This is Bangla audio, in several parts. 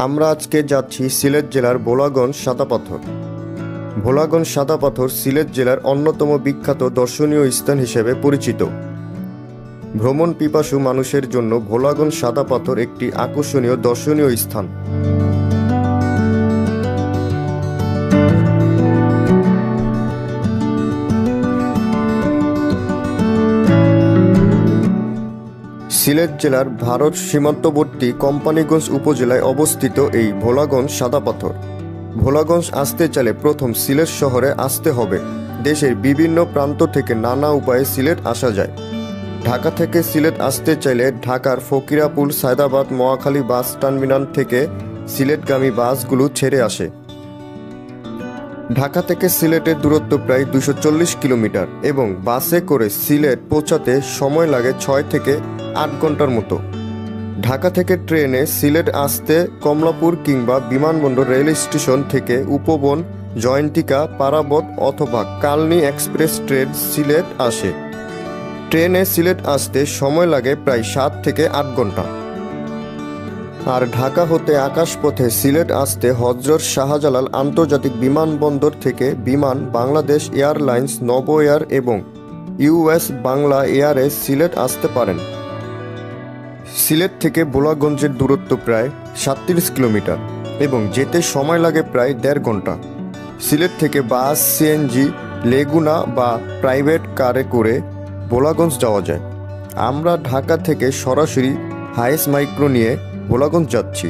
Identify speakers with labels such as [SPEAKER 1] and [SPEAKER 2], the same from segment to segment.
[SPEAKER 1] আমরা আজকে যাচ্ছি সিলেট জেলার ভোলাগঞ্জ সাদা পাথর। ভোলাগঞ্জ সাদা পাথর সিলেট জেলার অন্যতম বিখ্যাত দর্শনীয় স্থান হিসেবে পরিচিত। ভ্রমণ পিপাসু মানুষের জন্য ভোলাগঞ্জ সাদা পাথর একটি আকর্ষণীয় দর্শনীয় স্থান। সিলেট জেলার ভারত সীমান্তবর্তী কোম্পানীগঞ্জ উপজেলায় অবস্থিত এই ভোলাগঞ্জ সাদা পাথর। ভোলাগঞ্জ আসতে চাইলে প্রথম সিলেট শহরে আসতে হবে। দেশের বিভিন্ন প্রান্ত থেকে নানা উপায়ে সিলেট আসা যায়। ঢাকা থেকে সিলেট আসতে চাইলে ঢাকার ফকিরাপুল, সায়দাবাদ, মহাখালী বাস টার্মিনাল থেকে সিলেটগামী বাসগুলো ছেড়ে আসে। ঢাকা থেকে সিলেটের দূরত্ব প্রায় 240 কিলোমিটার এবং বাসে করে সিলেট পৌঁছাতে সময় লাগে 6 থেকে 8 ঘন্টার মতো। ঢাকা থেকে ট্রেনে সিলেট আসতে কমলাপুর কিংবা বিমানবন্দর রেল স্টেশন থেকে উপবন, জয়ন্তিকা, পারাবত অথবা কালনী এক্সপ্রেস ট্রেন সিলেট আসে। ট্রেনে সিলেট আসতে সময় লাগে প্রায় 7 থেকে 8 ঘন্টা। আর ঢাকা হতে আকাশপথে সিলেট আসতে হযরত শাহজালাল আন্তর্জাতিক বিমানবন্দর থেকে বিমান বাংলাদেশ এয়ারলাইন্স, নব এয়ার এবং ইউএস বাংলা এয়ারে সিলেট আসতে পারেন। সিলেট থেকে ভোলাগঞ্জের দূরত্ব প্রায় 37 কিলোমিটার এবং যেতে সময় লাগে প্রায় 1.5 ঘন্টা। সিলেট থেকে বাস, সিএনজি, লেগুনা বা প্রাইভেট কারে করে ভোলাগঞ্জ যাওয়া যায়। আমরা ঢাকা থেকে সরাসরি হাইস মাইক্রো নিয়ে ভোলাগঞ্জ যাচ্ছি।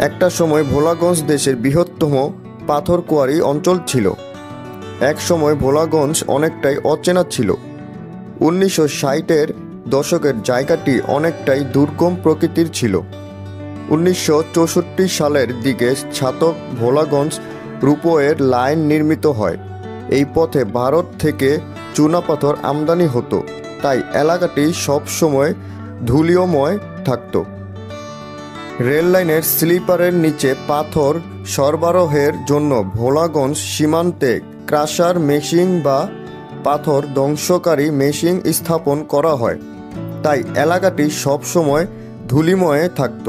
[SPEAKER 1] একটা সময় ভোলাগঞ্জ দেশের বৃহত্তম পাথর কোয়ারি অঞ্চল ছিল। এক সময় ভোলাগঞ্জ অনেকটাই অচেনা ছিল। 1960-এর দশকের জায়গাটি অনেকটাই দুর্গম প্রকৃতির ছিল। 1964 সালের দিকে ছাতক ভোলাগঞ্জ রূপওয়ের লাইন নির্মিত হয়। এই পথে ভারত থেকে চুনাপাথর আমদানি হতো, তাই এলাকাটি সবসময় ধুলিময় থাকত। রেল লাইনের স্লিপারের নিচে পাথর সরবরাহের জন্য ভোলাগঞ্জ সীমান্তে ক্রাশার মেশিন বা পাথর ধ্বংসকারী মেশিন স্থাপন করা হয়, তাই এলাকাটি সবসময় ধুলিময়ে থাকত।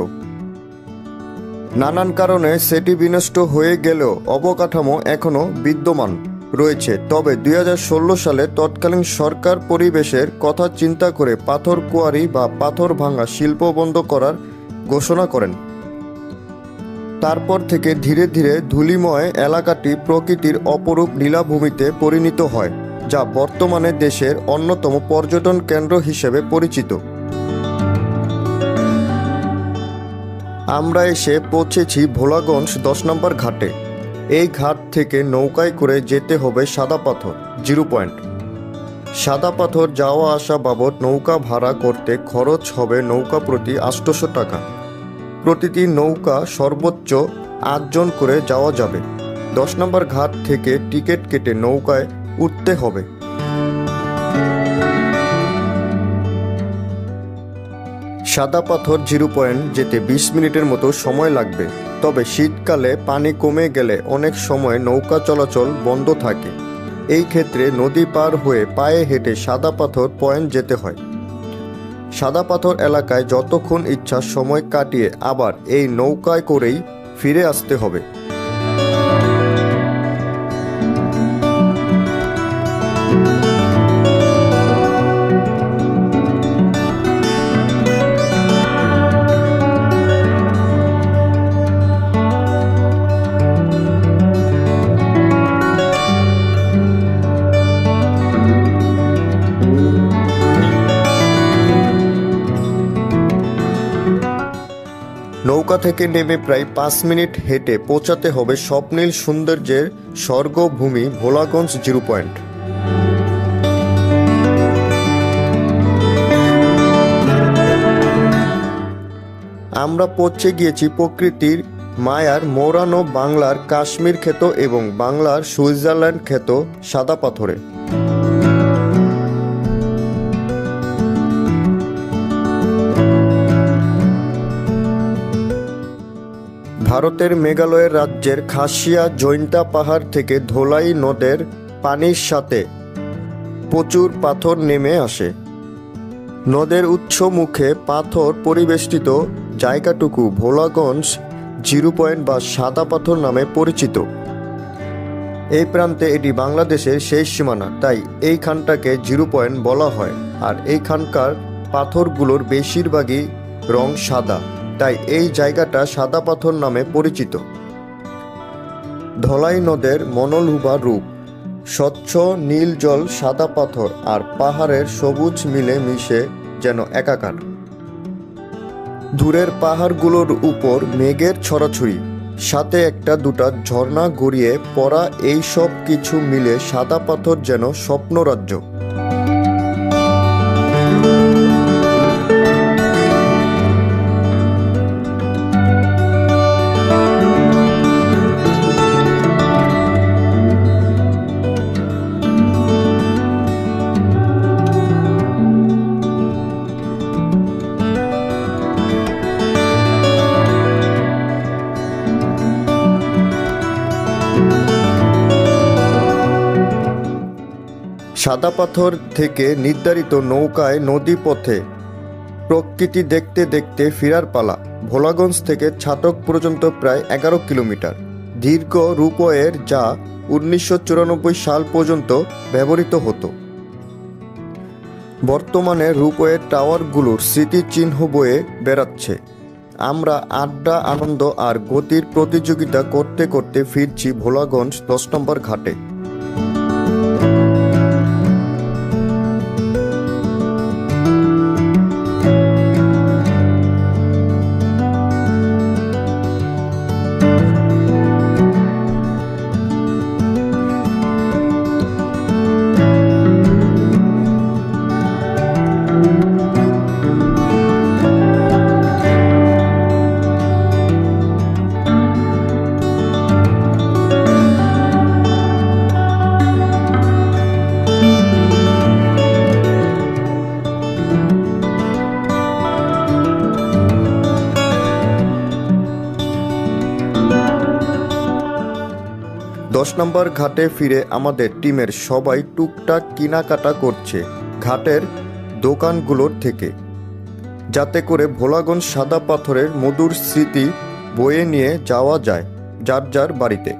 [SPEAKER 1] নানান কারণে সেটি বিনষ্ট হয়ে গেলেও অবকাঠামো এখনও বিদ্যমান রয়েছে। তবে 2016 সালে তৎকালীন সরকার পরিবেশের কথা চিন্তা করে পাথর কোয়ারি বা পাথর ভাঙা শিল্প বন্ধ করার ঘোষণা করেন। তারপর থেকে ধীরে ধীরে ধুলিময় এলাকাটি প্রকৃতির অপরূপ নীলাভূমিতে পরিণত হয়, যা বর্তমানে দেশের অন্যতম পর্যটন কেন্দ্র হিসেবে পরিচিত। আমরা এসে পৌঁছেছি ভোলাগঞ্জ 10 নম্বর ঘাটে। এই ঘাট থেকে নৌকায় করে যেতে হবে সাদা পাথর 0 পয়েন্ট। সাদা পাথর যাওয়া আসা বাবদ নৌকা ভাড়া করতে খরচ হবে নৌকা প্রতি 800 টাকা। প্রতিটি নৌকা সর্বোচ্চ 8 জন করে যাওয়া যাবে। 10 নম্বর ঘাট থেকে টিকিট কেটে নৌকায় উঠতে হবে। সাদা পাথর 0 পয়েন্ট যেতে 20 মিনিটের মতো সময় লাগবে। তবে শীতকালে পানি কমে গেলে অনেক সময় নৌকা চলাচল বন্ধ থাকে। এই ক্ষেত্রে নদী পার হয়ে পায়ে হেঁটে সাদা পাথর পয়েন্ট যেতে হয়। সাদা পাথর এলাকায় যতক্ষণ ইচ্ছা সময় কাটিয়ে আবার এই নৌকায় করেই ফিরে আসতে হবে। নৌকা থেকে নেমে প্রায় 5 মিনিট হেঁটে পৌঁছাতে হবে স্বপ্নীল সৌন্দর্যের স্বর্গভূমি ভোলাগঞ্জ 0 পয়েন্ট। আমরা পৌঁছে গিয়েছি প্রকৃতির মায়ার মোড়ানো বাংলার কাশ্মীর ক্ষেত এবং বাংলার সুইজারল্যান্ড ক্ষেত সাদা পাথরে। ভারতের মেঘালয় রাজ্যের খাসিয়া জৈন্তা পাহাড় থেকে ধোলাই নদের পানির সাথে প্রচুর পাথর নেমে আসে। নদের উৎস মুখে পাথর পরিবেষ্টিত জায়গাটুকু ভোলাগঞ্জ জিরো পয়েন্ট বা সাদা পাথর নামে পরিচিত। এই প্রান্তে এটি বাংলাদেশের শেষ সীমানা, তাই এইখানটাকে জিরো পয়েন্ট বলা হয়। আর এইখানকার পাথরগুলোর বেশিরভাগই রং সাদা, তাই এই জায়গাটা সাদা পাথর নামে পরিচিত। ধলাই নদের মনোলোভা রূপ, স্বচ্ছ নীল জল, সাদা পাথর আর পাহাড়ের সবুজ মিলে মিশে যেন একাকার। দূরের পাহাড়গুলোর উপর মেঘের ছড়াছড়ি, সাথে একটা দুটা ঝর্ণা গড়িয়ে পড়া, এই সব কিছু মিলে সাদা পাথর যেন স্বপ্নরাজ্য। সাদা পাথর থেকে নির্ধারিত নৌকায় নদীপথে প্রকৃতি দেখতে দেখতে ফেরার পালা। ভোলাগঞ্জ থেকে ছাতক পর্যন্ত প্রায় 11 কিলোমিটার দীর্ঘ রূপওয়ের, যা 1994 সাল পর্যন্ত ব্যবহৃত হতো। বর্তমানে রূপওয়ের টাওয়ারগুলোর স্মৃতিচিহ্ন বয়ে বেড়াচ্ছে। আমরা আড্ডা, আনন্দ আর গতির প্রতিযোগিতা করতে করতে ফিরছি ভোলাগঞ্জ 10 নম্বর ঘাটে। 10 নম্বর ঘাটে ফিরে আমাদের টিমের সবাই টুকটাক কেনাকাটা করছে ঘাটের দোকানগুলোর থেকে, যাতে করে ভোলাগঞ্জ সাদা পাথরের মধুর স্মৃতি বয়ে নিয়ে যাওয়া যায় যার যার বাড়িতে।